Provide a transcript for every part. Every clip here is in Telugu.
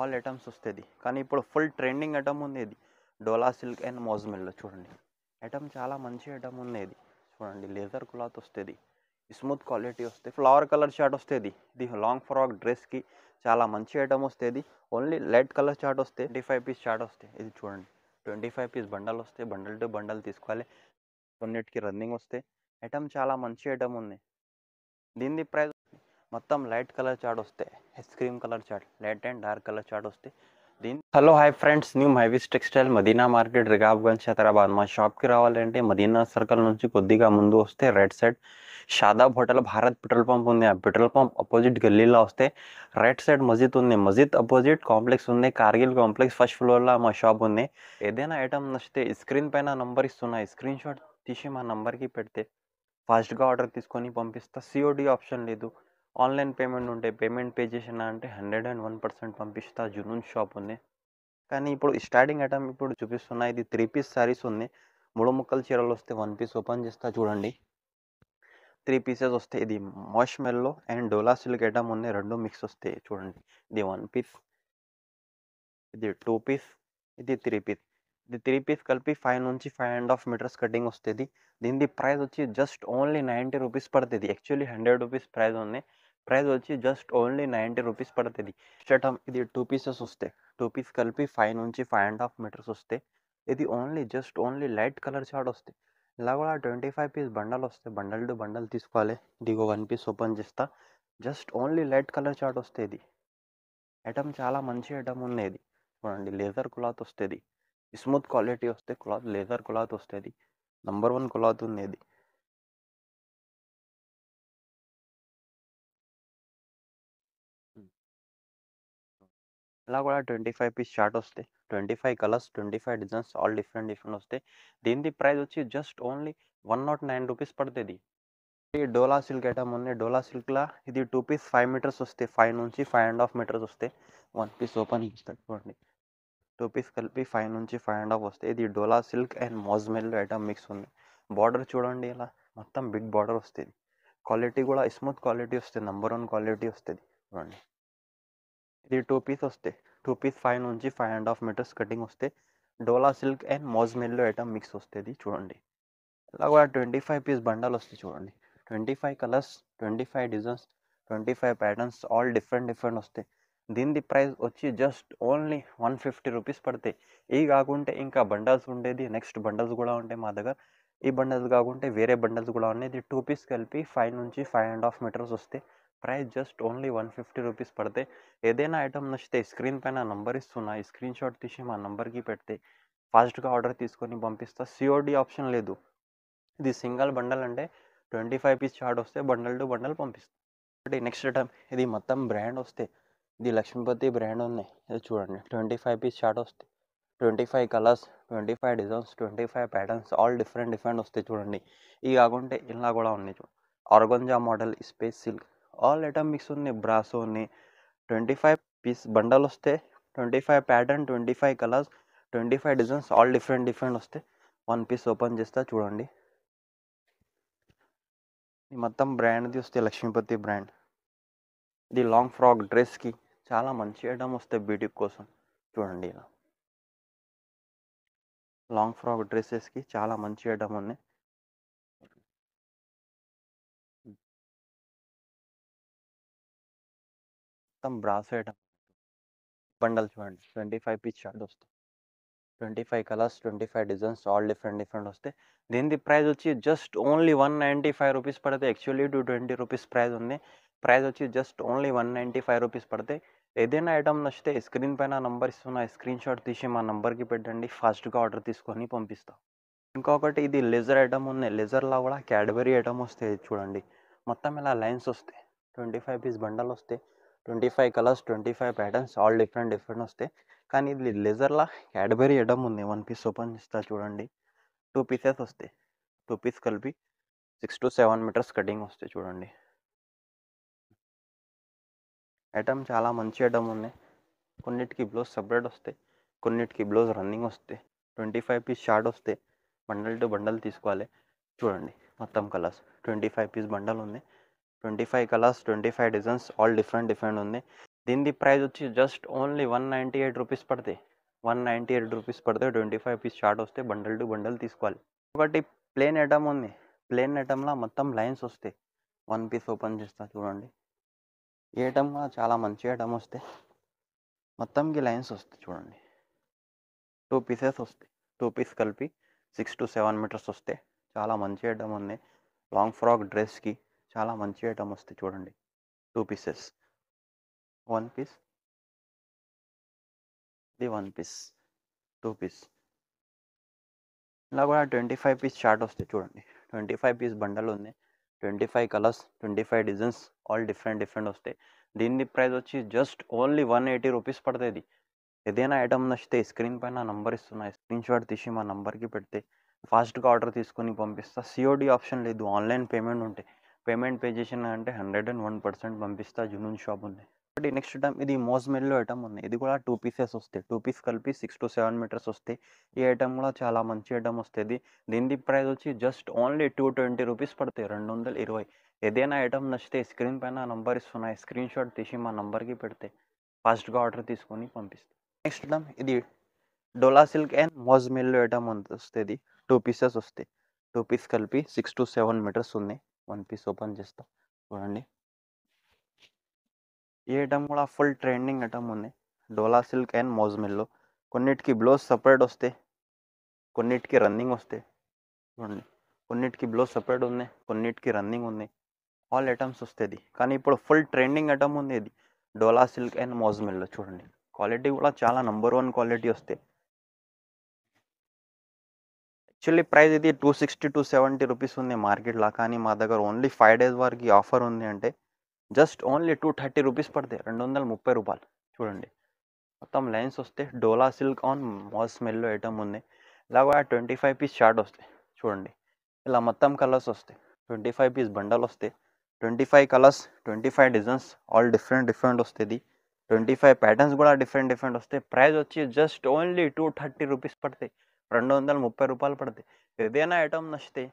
ఆల్ ఐటమ్స్ వస్తుంది. కానీ ఇప్పుడు ఫుల్ ట్రెండింగ్ ఐటమ్ ఉంది ఇది డోలా సిల్క్ అండ్ మోజ్మెల్లో చూడండి. ఐటమ్ చాలా మంచి ఐటమ్ ఉంది ఇది చూడండి. లేజర్ క్లాత్ వస్తుంది, స్మూత్ క్వాలిటీ వస్తుంది, ఫ్లవర్ కలర్ షార్ట్ వస్తుంది. ఇది లాంగ్ ఫ్రాక్ డ్రెస్కి చాలా మంచి ఐటమ్ వస్తుంది. ఓన్లీ లైట్ కలర్ షార్ట్ వస్తే 25 పీస్ షార్ట్ వస్తాయి. ఇది చూడండి 25 పీస్ బండల్ వస్తే బండల్ టు బండల్ తీసుకోవాలి. కొన్నిటికి రన్నింగ్ వస్తే ఐటమ్ చాలా మంచి ఐటమ్ ఉంది. దీని ప్రైస్ మొత్తం లైట్ కలర్ చార్ట్ వస్తాయి, cream colour chart, light and dark colour chart వస్తాయి. దీని హలో హాయ్ ఫ్రెండ్స్, న్యూ హైవీస్ టెక్స్టైల్ మదీనా మార్కెట్ రిగాబ్గంజ్ హైదరాబాద్. మా షాప్కి రావాలంటే మదీనా సర్కిల్ నుంచి కొద్దిగా ముందు వస్తే right side Shadab hotel Bharat petrol pump ఉంది. ఆ పెట్రోల్ పంప్ అపోజిట్ గల్లీలో వస్తే రైట్ సైడ్ మస్జిద్ ఉంది. మస్జిద్ అపోజిట్ కాంప్లెక్స్ ఉంది, కార్గిల్ కాంప్లెక్స్ ఫస్ట్ ఫ్లోర్లో మా షాప్ ఉంది. ఏదైనా ఐటమ్ నచ్చితే స్క్రీన్ పైన నంబర్ ఇస్తున్నా, స్క్రీన్ షాట్ తీసి మా నంబర్కి పెడితే ఫాస్ట్గా ఆర్డర్ తీసుకొని పంపిస్తా. సిఓడి ఆప్షన్ లేదు, ఆన్లైన్ పేమెంట్ ఉంటే పేమెంట్ పే చేసినా అంటే 101% పంపిస్తా. జునూన్ షాప్ ఉంది. కానీ ఇప్పుడు స్టార్టింగ్ ఐటమ్ ఇప్పుడు చూపిస్తున్నా. ఇది 3 పీస్ శారీస్ ఉంది. 3 ముక్కల చీరలు వస్తే 1 పీస్ ఓపెన్ చేస్తా చూడండి. 3 పీసెస్ వస్తాయి. ఇది మాష్ మెల్లో అండ్ డోలా సిల్క్ ఐటమ్ ఉంది, 2 మిక్స్ వస్తాయి చూడండి. ఇది 1 పీస్, ఇది 2 పీస్, ఇది 3 పీస్. ఇది 3 పీస్ కలిపి 5 నుంచి 5.5 మీటర్స్ కటింగ్ వస్తుంది. దీని ప్రైస్ వచ్చి జస్ట్ ఓన్లీ 90 రూపీస్ పడుతుంది. యాక్చువల్లీ 100 రూపీస్ ప్రైస్ ఉంది. ప్రైస్ వచ్చి జస్ట్ ఓన్లీ 90 రూపీస్ పడుతుంది. ఇది 2 పీసెస్ వస్తాయి. 2 పీస్ కలిపి 5 నుంచి 5.5 మీటర్స్ వస్తాయి. ఇది just only light colour chart వస్తాయి. ఇలా కూడా 25 పీస్ బండల్ వస్తాయి, బండల్ టు బండల్ తీసుకోవాలి. ఇది 1 పీస్ ఓపెన్ చేస్తా. Just only light colour chart వస్తుంది. ఇది ఐటమ్ చాలా మంచి ఐటమ్ ఉంది. ఇది చూడండి, లేజర్ క్లాత్ వస్తుంది, స్మూత్ క్వాలిటీ వస్తే క్లాత్, లేజర్ క్లాత్ వస్తుంది, నంబర్ 1 క్లాత్ ఉంది. ఇది ఇలా కూడా 25 పీస్ షార్ట్ వస్తాయి. 25 కలర్స్, 25 డిజైన్స్, ఆల్ డిఫరెంట్ వస్తాయి. దీని ప్రైస్ వచ్చి జస్ట్ ఓన్లీ 109 రూపీస్ పడుతుంది. ఈ డోలా సిల్క్ ఐటమ్ ఉంది. డోలా సిల్క్లా ఇది 2 పీస్ 5 మీటర్స్ వస్తాయి. 5 నుంచి 5.5 మీటర్స్ వస్తాయి. 1 పీస్ ఓపెన్ ఇస్తాడు చూడండి. 2 పీస్ కలిపి 5 నుంచి 5.5 వస్తాయి. ఇది డోలా సిల్క్ అండ్ మోజ్మెల్ ఐటమ్ మిక్స్ ఉంది. బార్డర్ చూడండి, ఇలా మొత్తం బిగ్ బార్డర్ వస్తుంది. క్వాలిటీ కూడా స్మూత్ క్వాలిటీ వస్తుంది, నంబర్ 1 క్వాలిటీ వస్తుంది చూడండి. ఇది 2 పీస్ వస్తాయి. 2 పీస్ 5 నుంచి 5.5 మీటర్స్ కటింగ్ వస్తే డోలా సిల్క్ అండ్ మోజ్మెల్లో ఐటమ్ మిక్స్ వస్తుంది చూడండి. ఇలా కూడా 25 పీస్ బండల్ వస్తాయి చూడండి. 25 colours, 25 designs, 25 patterns, all different వస్తాయి. దీని ప్రైస్ వచ్చి జస్ట్ ఓన్లీ 150 రూపీస్ పడతాయి. ఇవి కాకుంటే ఇంకా బండల్స్ ఉండేది, నెక్స్ట్ బండల్స్ కూడా ఉంటాయి మా దగ్గర. ఈ బండల్స్ కాకుంటే వేరే బండల్స్ కూడా ఉన్నాయి. ఇది 2 పీస్ కలిపి 5 నుంచి 5.5 మీటర్స్ వస్తాయి. ప్రైస్ జస్ట్ ఓన్లీ 150 రూపీస్ పడతాయి. ఏదైనా ఐటమ్ నచ్చితే స్క్రీన్ పైన నంబర్ ఇస్తున్నా, ఈ స్క్రీన్ షాట్ తీసి మా నంబర్కి పెడితే ఫాస్ట్గా ఆర్డర్ తీసుకొని పంపిస్తా. సిఓడి ఆప్షన్ లేదు. ఇది సింగిల్ బండల్ అంటే 25 పీస్ షార్ట్ వస్తే బండల్ టు బండల్ పంపిస్తాం. నెక్స్ట్ ఐటమ్ ఇది మొత్తం బ్రాండ్ వస్తే ఇది లక్ష్మీపతి బ్రాండ్ ఉంది. ఇది చూడండి 25 పీస్ షార్ట్ వస్తాయి. 25 colours, 25 designs, 25 patterns, all different వస్తాయి చూడండి. ఇవి కాకుంటే ఇలా కూడా ఉన్నాయి చూడండి. Organza model, space silk, all item mix ఉన్నాయి. బ్రాసో ఉన్నాయి. 25 పీస్ బండల్ వస్తే 25 pattern, 25 colours, 25 designs, all different వస్తాయి. 1 పీస్ ఓపెన్ చేస్తా చూడండి. ఈ మొత్తం బ్రాండ్ది వస్తే లక్ష్మీపతి బ్రాండ్. ఇది లాంగ్ ఫ్రాక్ డ్రెస్కి చాలా మంచి ఐటమ్ వస్తాయి బ్యూటీ కోసం చూడండి. ఇలా లాంగ్ ఫ్రాక్ డ్రెస్సెస్కి చాలా మంచి ఐటమ్ ఉంది. మొత్తం బ్రాస్ ఐటమ్ బండల్ చూడండి. 25 పీస్ షార్ట్ వస్తాయి. 25 కలర్స్, 25 డిజైన్స్, ఆల్ డిఫరెంట్ వస్తాయి. దీని ప్రైస్ వచ్చి జస్ట్ ఓన్లీ 195 రూపీస్ పడతాయి. యాక్చువల్లీ 220 రూపీస్ ప్రైస్ ఉంది. ప్రైస్ వచ్చి జస్ట్ ఓన్లీ 195 రూపీస్ పడతాయి. ఏదైనా ఐటమ్ నచ్చితే స్క్రీన్ పైన నంబర్ ఇస్తున్నా, స్క్రీన్ షాట్ తీసి మా నంబర్కి పెట్టండి. ఫాస్ట్గా ఆర్డర్ తీసుకొని పంపిస్తాం. ఇంకొకటి ఇది లెజర్ ఐటమ్ ఉంది. లెజర్లో కూడా క్యాడ్బరీ ఐటమ్ వస్తాయి చూడండి. మొత్తం ఇలా లైన్స్ వస్తాయి. 25 పీస్ బండల్ వస్తాయి. 25 కలర్స్, 25 ప్యాటర్న్స్, ఆల్ డిఫరెంట్ వస్తాయి. కానీ ఇది లెజర్లా క్యాడ్బరీ ఐటమ్ ఉంది. 1 పీస్ ఓపెన్ చేస్తా చూడండి. 2 పీసెస్ వస్తాయి. 2 పీస్ కలిపి 6 to 7 మీటర్స్ కటింగ్ వస్తాయి చూడండి. ఐటమ్ చాలా మంచి ఐటమ్ ఉంది. కొన్నిటికి బ్లౌజ్ సపరేట్ వస్తాయి, కొన్నిటికి బ్లౌజ్ రన్నింగ్ వస్తాయి. 25 పీస్ షార్ట్ వస్తాయి. బండల్ టు బండల్ తీసుకోవాలి చూడండి. మొత్తం కలర్స్ 25 పీస్ బండల్ ఉంది. 25 కలర్స్, 25 డిజైన్స్, ఆల్ డిఫరెంట్ ఉంది. దీని ప్రైస్ వచ్చి జస్ట్ ఓన్లీ 198 రూపీస్ పడతాయి. 198 రూపీస్ పడితే 25 పీస్ షార్ట్ వస్తే బండల్ టు బండల్ తీసుకోవాలి. ఒకటి ప్లేన్ ఐటమ్ ఉంది. ప్లేన్ ఐటమ్లో మొత్తం లైన్స్ వస్తాయి. వన్ పీస్ ఓపెన్ చేస్తా చూడండి. ఈ ఐటమ్ కూడా చాలా మంచి ఐటమ్ వస్తాయి. మొత్తంకి లైన్స్ వస్తాయి చూడండి. 2 పీసెస్ వస్తాయి. 2 పీస్ కలిపి 6 to 7 మీటర్స్ వస్తాయి. చాలా మంచి ఐటమ్ ఉంది. లాంగ్ ఫ్రాక్ డ్రెస్కి చాలా మంచి ఐటమ్ వస్తాయి చూడండి. 2 పీసెస్, 1 పీస్, ఇది 1 పీస్, 2 పీస్. ఇలా కూడా 25 పీస్ షార్ట్ వస్తాయి చూడండి. 25 పీస్ బండల్ ఉంది. 25 కలర్స్, 25 డిజైన్స్, ఆల్ డిఫరెంట్ వస్తాయి. దీని ప్రైస్ వచ్చి జస్ట్ ఓన్లీ 180 రూపీస్ పడుతుంది. ఏదైనా ఐటమ్ నచ్చితే స్క్రీన్ పైన నంబర్ ఇస్తున్నాయి, స్క్రీన్ షాట్ తీసి మా నంబర్కి పెడితే ఫాస్ట్గా ఆర్డర్ తీసుకొని పంపిస్తా. సిఓడి ఆప్షన్ లేదు, ఆన్లైన్ పేమెంట్ ఉంటే పేమెంట్ పే చేసిన అంటే 101% పంపిస్తా. జునూన్ షాప్ ఉంది. నెక్స్ట్ ఐటమ్ ఇది మోస్మెల్లో ఐటమ్ ఉంది. ఇది కూడా 2 పీసెస్ వస్తాయి. 2 పీస్ కలిపి 6 to 7 మీటర్స్ వస్తాయి. ఈ ఐటమ్ కూడా చాలా మంచి ఐటమ్ వస్తుంది. దీని ప్రైస్ వచ్చి జస్ట్ ఓన్లీ 220 రూపీస్ పడతాయి, 220. ఏదైనా ఐటమ్ నచ్చితే స్క్రీన్ పైన నంబర్ ఇస్తున్నాయి, స్క్రీన్ షాట్ తీసి మా నంబర్కి పెడితే ఫాస్ట్గా ఆర్డర్ తీసుకొని పంపిస్తాం. నెక్స్ట్ ఐటమ్ ఇది డోలా సిల్క్ అండ్ మోస్మెల్లో ఐటమ్ వస్తుంది. 2 పీసెస్ వస్తాయి. 2 పీస్ కలిపి 6 to 7 మీటర్స్ ఉన్నాయి. 1 పీస్ ఓపెన్ చేస్తాం చూడండి. ఈ ఐటమ్ కూడా ఫుల్ ట్రెండింగ్ ఐటమ్ ఉంది. డోలా సిల్క్ అండ్ మోస్మెల్లో. కొన్నిటికి బ్లౌజ్ సపరేట్ వస్తాయి, కొన్నిటికి రన్నింగ్ వస్తాయి చూడండి. కొన్నిటికి బ్లౌజ్ సపరేట్ ఉన్నాయి, కొన్నిటికి రన్నింగ్ ఉన్నాయి. ఆల్ ఐటమ్స్ వస్తుంది. కానీ ఇప్పుడు ఫుల్ ట్రెండింగ్ ఐటమ్ ఉంది ఇది డోలా సిల్క్ అండ్ మోస్మెల్లో చూడండి. క్వాలిటీ కూడా చాలా నంబర్ 1 క్వాలిటీ వస్తాయి. యాక్చువల్లీ ప్రైస్ ఇది 260 to 70 రూపీస్ ఉంది మార్కెట్లో. కానీ మా దగ్గర ఓన్లీ 5 days వరకు ఆఫర్ ఉంది అంటే జస్ట్ ఓన్లీ 230 రూపీస్ పడతాయి, 230 రూపాయలు చూడండి. మొత్తం లైన్స్ వస్తాయి. డోలా సిల్క్ ఆన్ మోస్మెల్లో ఐటమ్ ఉంది. ఇలా కూడా 25 పీస్ షార్ట్ వస్తాయి చూడండి. ఇలా మొత్తం కలర్స్ వస్తాయి. 25 పీస్ బండల్ వస్తాయి. 25 కలర్స్, 25 డిజైన్స్, ఆల్ డిఫరెంట్ వస్తుంది. 25 ప్యాటర్న్స్ కూడా డిఫరెంట్ వస్తాయి. ప్రైస్ వచ్చి జస్ట్ ఓన్లీ 230 రూపీస్ పడతాయి, 230 రూపాయలు పడతాయి. ఏదైనా ఐటమ్ నచ్చితే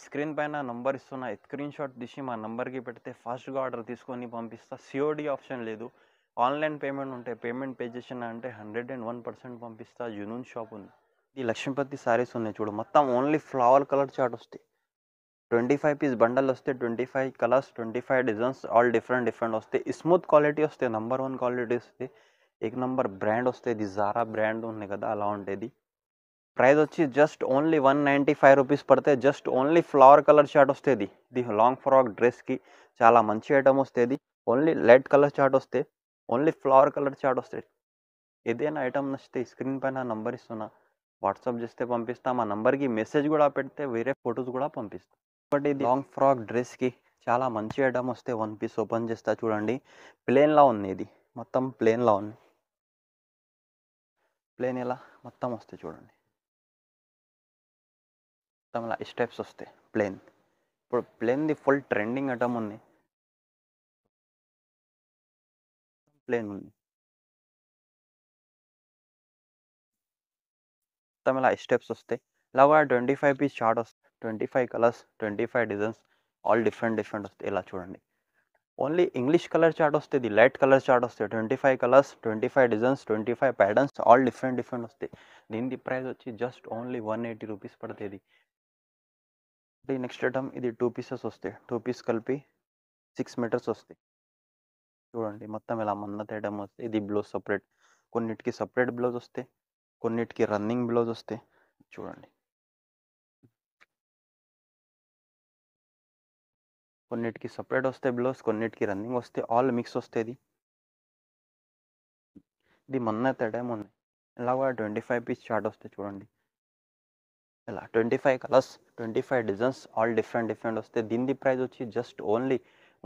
స్క్రీన్ పైన నంబర్ ఇస్తున్నా, స్క్రీన్ షాట్ తీసి మా నంబర్కి పెడితే ఫాస్ట్గా ఆర్డర్ తీసుకొని పంపిస్తా. సిఓడి ఆప్షన్ లేదు, ఆన్లైన్ పేమెంట్ ఉంటే పేమెంట్ పే చేసిన అంటే 101% పంపిస్తా. జునూన్ షాప్ ఉంది. ఈ లక్ష్మీపతి సారీస్ ఉన్నాయి చూడు. మొత్తం ఓన్లీ ఫ్లవర్ కలర్ చార్ట్ వస్తాయి. 25 పీస్ బండల్ వస్తే 25 కలర్స్, 25 డిజైన్స్, ఆల్ డిఫరెంట్ వస్తాయి. స్మూత్ క్వాలిటీ వస్తాయి, నంబర్ 1 క్వాలిటీ వస్తాయి. एक నంబర్ బ్రాండ్ వస్తాయి. ఇది జారా బ్రాండ్ ఉంది కదా, అలా ఉంటుంది. ప్రైస్ వచ్చి జస్ట్ ఓన్లీ 195 రూపీస్ పడితే just only flower colour chart వస్తుంది. ఇది లాంగ్ ఫ్రాక్ డ్రెస్కి చాలా మంచి ఐటమ్ వస్తుంది. ఓన్లీ లైట్ కలర్ చార్ట్ వస్తే, ఓన్లీ ఫ్లవర్ కలర్ చార్ట్ వస్తుంది. ఏదైనా ఐటమ్ నచ్చితే స్క్రీన్ పైన నంబర్ ఇస్తున్నా, వాట్సాప్ చేస్తే పంపిస్తా. మా నంబర్కి మెసేజ్ కూడా పెడితే వేరే ఫొటోస్ కూడా పంపిస్తాం. ఒకటి ఇది లాంగ్ ఫ్రాక్ డ్రెస్కి చాలా మంచి ఐటమ్ వస్తే 1 పీస్ ఓపెన్ చేస్తా చూడండి. ప్లేన్లా ఉంది, ఇది మొత్తం ప్లేన్లా ఉంది. ప్లేన్ ఇలా మొత్తం వస్తాయి చూడండి. మొత్తం ఇలా స్టెప్స్ వస్తాయి ప్లేన్. ఇప్పుడు ప్లేన్ది ఫుల్ ట్రెండింగ్ ఐటమ్ ఉంది. ప్లేన్ ఉంది, మొత్తం ఇలా స్టెప్స్ వస్తాయి. ఇలా కూడా 25 పీస్ షార్ట్ వస్తాయి. 25 కలర్స్, 25 డిజైన్స్, ఆల్ డిఫరెంట్ వస్తాయి. ఇలా చూడండి. ఓన్లీ ఇంగ్లీష్ కలర్ చార్ట్ వస్తుంది, లైట్ కలర్ చార్ట్ వస్తాయి. 25 colours, 25 designs, 25 patterns, all different వస్తాయి. దీని ప్రైస్ వచ్చి జస్ట్ ఓన్లీ 180 రూపీస్ పడుతుంది. నెక్స్ట్ ఐటమ్ ఇది 2 పీసెస్ వస్తాయి. 2 పీస్ కలిపి 6 మీటర్స్ వస్తాయి చూడండి. మొత్తం ఇలా మన్నత్ ఐటమ్ వస్తాయి. ఇది బ్లౌజ్ సపరేట్, కొన్నిటికి సపరేట్ బ్లౌజ్ వస్తాయి, కొన్నిటికి రన్నింగ్ బ్లౌజ్ వస్తాయి చూడండి. కొన్నిటికి సపరేట్ వస్తాయి బ్లౌజ్, కొన్నిటికి రన్నింగ్ వస్తాయి, ఆల్ మిక్స్ వస్తుంది. ఇది మన్నత్ ఐటమ్ ఉంది. ఇలా కూడా 25 పీస్ షార్ట్ వస్తాయి చూడండి. ఇలా 25 కలర్స్, 25 డిజైన్స్, ఆల్ డిఫరెంట్ వస్తాయి. దీని ప్రైస్ వచ్చి జస్ట్ ఓన్లీ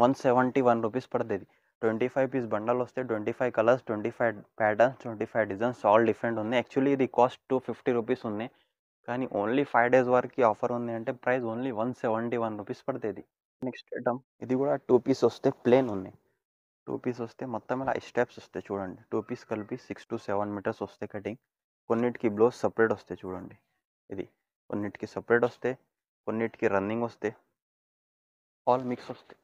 171 రూపీస్ పడుతుంది. 25 పీస్ బండల్ వస్తే 25 colours, 25 patterns, 25 designs, all different ఉంది. యాక్చువల్లీ ఇది కాస్ట్ 250 రూపీస్ ఉంది. కానీ ఓన్లీ 5 days వరకు ఆఫర్ ఉంది అంటే ప్రైస్ ఓన్లీ 171 రూపీస్ పడుతుంది. నెక్స్ట్ ఐటమ్ ఇది కూడా 2 పీస్ వస్తే ప్లేన్ ఉంది. 2 పీస్ వస్తే మొత్తం ఇలా స్టెప్స్ వస్తాయి చూడండి. 2 పీస్ కలిపి 6 to 7 మీటర్స్ వస్తాయి కటింగ్. కొన్నిటికి బ్లౌజ్ సపరేట్ వస్తాయి చూడండి. ఇది కొన్నిటికి సపరేట్ వస్తాయి, కొన్నిటికి రన్నింగ్ వస్తాయి, ఆల్ మిక్స్ వస్తాయి.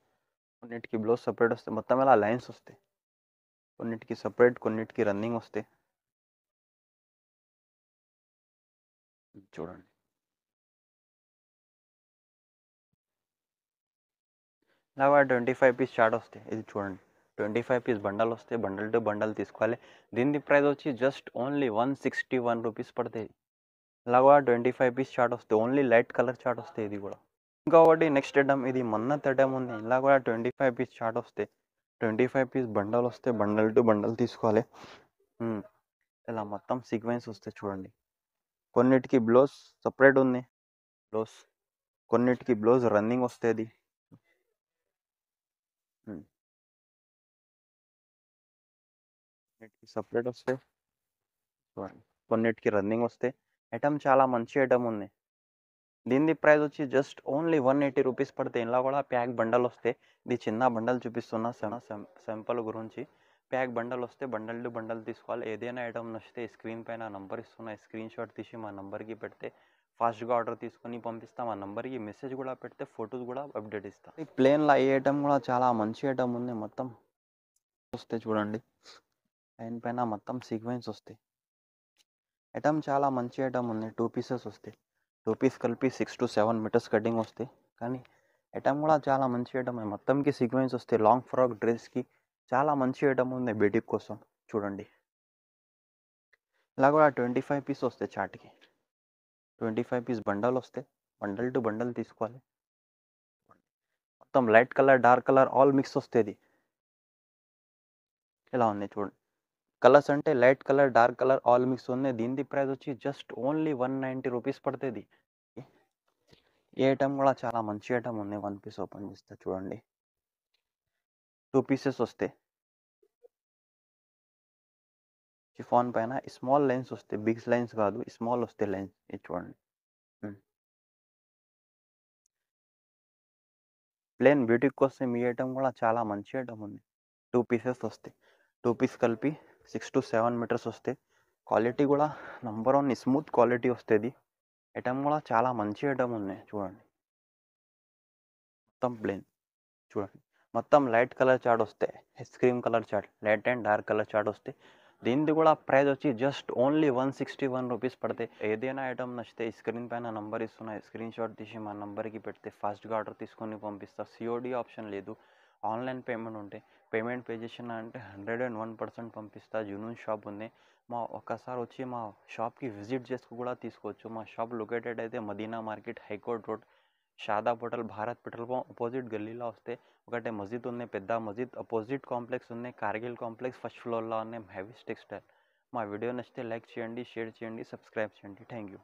కొన్నిటికి బ్లౌజ్ సపరేట్ వస్తాయి. మొత్తం ఇలా లైన్స్ వస్తాయి. కొన్నిటికి సపరేట్, కొన్నిటికి రన్నింగ్ వస్తాయి. చూడండి. ఇలాగా 25 పీస్ చార్ట్ వస్తాయి. ఇది చూడండి. 25 పీస్ బండల్ వస్తాయి. బండల్ టు బండల్ తీసుకోవాలి. దీని ప్రైస్ వచ్చి జస్ట్ ఓన్లీ 161 రూపీస్ పడతాయి. ఇలాగా 25 పీస్ చార్ట్ వస్తాయి. ఓన్లీ లైట్ కలర్ చార్ట్ వస్తాయి ఇది కూడా. ఇంకొకటి నెక్స్ట్ ఐటమ్, ఇది మన్నత్ ఐటమ్ ఉంది. ఇలా కూడా 25 పీస్ చార్ట్ వస్తాయి. 25 పీస్ బండల్ వస్తే బండల్ టు బండల్ తీసుకోవాలి. ఇలా మొత్తం సీక్వెన్స్ వస్తాయి చూడండి. కొన్నిటికి బ్లౌజ్ సపరేట్ ఉంది. బ్లౌజ్ కొన్నిటికి బ్లౌజ్ రన్నింగ్ వస్తుంది. కొన్నిటికి సపరేట్ వస్తాయి చూడండి. కొన్నిటికి రన్నింగ్ వస్తాయి. ఐటమ్ చాలా మంచి ఐటమ్ ఉంది. దీని ప్రైస్ వచ్చి జస్ట్ ఓన్లీ 180 రూపీస్ పడతాయి. ఇలా కూడా ప్యాక్ బండల్ వస్తే, ఇది చిన్న బండల్ చూపిస్తున్నా సింపుల్ గురించి. ప్యాక్ బండల్ వస్తే బండల్ టు బండల్ తీసుకోవాలి. ఏదైనా ఐటమ్ నచ్చితే స్క్రీన్ పైన నంబర్ ఇస్తున్నా, స్క్రీన్ షాట్ తీసి మా నంబర్కి పెడితే ఫాస్ట్గా ఆర్డర్ తీసుకొని పంపిస్తాం. ఆ నంబర్కి మెసేజ్ కూడా పెడితే ఫొటోస్ కూడా అప్డేట్ ఇస్తాం. ఈ ప్లేన్లో ఈ ఐటమ్ కూడా చాలా మంచి ఐటమ్ ఉంది. మొత్తం వస్తే చూడండి. లైన్ పైన మొత్తం సీక్వెన్స్ వస్తాయి. ఐటమ్ చాలా మంచి ఐటమ్ ఉంది. 2 పీసెస్ వస్తాయి. 2 పీస్ కలిపి 6 to 7 మీటర్స్ కటింగ్ వస్తాయి. కానీ ఐటమ్ కూడా చాలా మంచి ఐటమ్. మొత్తంకి సీక్వెన్స్ వస్తాయి. లాంగ్ ఫ్రాక్ డ్రెస్కి చాలా మంచి ఐటమ్ ఉంది బేటిక్ కోసం. చూడండి. ఇలా కూడా 25 పీస్ వస్తాయి చాట్కి. 25 పీస్ బండల్ వస్తాయి. బండల్ టు బండల్ తీసుకోవాలి. మొత్తం light colour, dark colour all mix వస్తుంది. ఇలా ఉంది చూడండి. కలర్స్ అంటే light colour, dark colour all mix ఉన్నాయి. దీని ప్రైస్ వచ్చి జస్ట్ ఓన్లీ 190 రూపీస్ పడుతుంది. ఈ ఐటమ్ కూడా చాలా మంచి ఐటమ్ ఉంది. 1 పీస్ ఓపెన్ చేస్తే చూడండి. 2 పీసెస్ వస్తాయి. షిఫాన్ పైన స్మాల్ లైన్స్ వస్తాయి. బిగ్ లైన్స్ కాదు, స్మాల్ వస్తాయి లైన్స్. ఇది చూడండి. ప్లేన్ బ్యూటీకి కోసం ఈ ఐటమ్ కూడా చాలా మంచి ఐటమ్ ఉంది. 2 పీసెస్ వస్తాయి. 2 పీస్ కలిపి 6 to 7 మీటర్స్ వస్తాయి. క్వాలిటీ కూడా నంబర్ 1 స్మూత్ క్వాలిటీ వస్తుంది. ఐటమ్ కూడా చాలా మంచి ఐటమ్ ఉన్నాయి. చూడండి. మొత్తం ప్లేన్ చూడండి. మొత్తం లైట్ కలర్ చార్ట్ వస్తాయి. Cream colour chart, light and dark colour chart వస్తాయి. దీనిది కూడా ప్రైస్ వచ్చి జస్ట్ ఓన్లీ 161 రూపీస్ పడతాయి. ఏదైనా ఐటమ్ నచ్చితే స్క్రీన్ పైన నంబర్ ఇస్తున్నాయి, స్క్రీన్ షాట్ తీసి మా నంబర్కి పెడితే ఫాస్ట్గా ఆర్డర్ తీసుకొని పంపిస్తా. సిఓడి ఆప్షన్ లేదు. ఆన్లైన్ పేమెంట్ ఉంటే పేమెంట్ పే చేసిన అంటే 101% పంపిస్తా. జునూన్ షాప్ ఉంది. ఒక్కసారి వచ్చి మా షాప్కి విజిట్ చేసుకు కూడా తీసుకోవచ్చు. మా షాప్ లొకేటెడ్ అయితే Madina market, high court road, Shadab hotel, Bharat petrol pump opposite గల్లీలో వస్తే ఒకటే మస్జిద్ ఉంది. పెద్ద మస్జిద్ అపోజిట్ కాంప్లెక్స్ ఉంది. కార్గిల్ కాంప్లెక్స్ ఫస్ట్ ఫ్లోర్లో ఉన్నాయి. హెవీస్ టెక్స్టైల్. మా వీడియో నచ్చితే లైక్ చేయండి, షేర్ చేయండి, సబ్స్క్రైబ్ చేయండి. Thank you.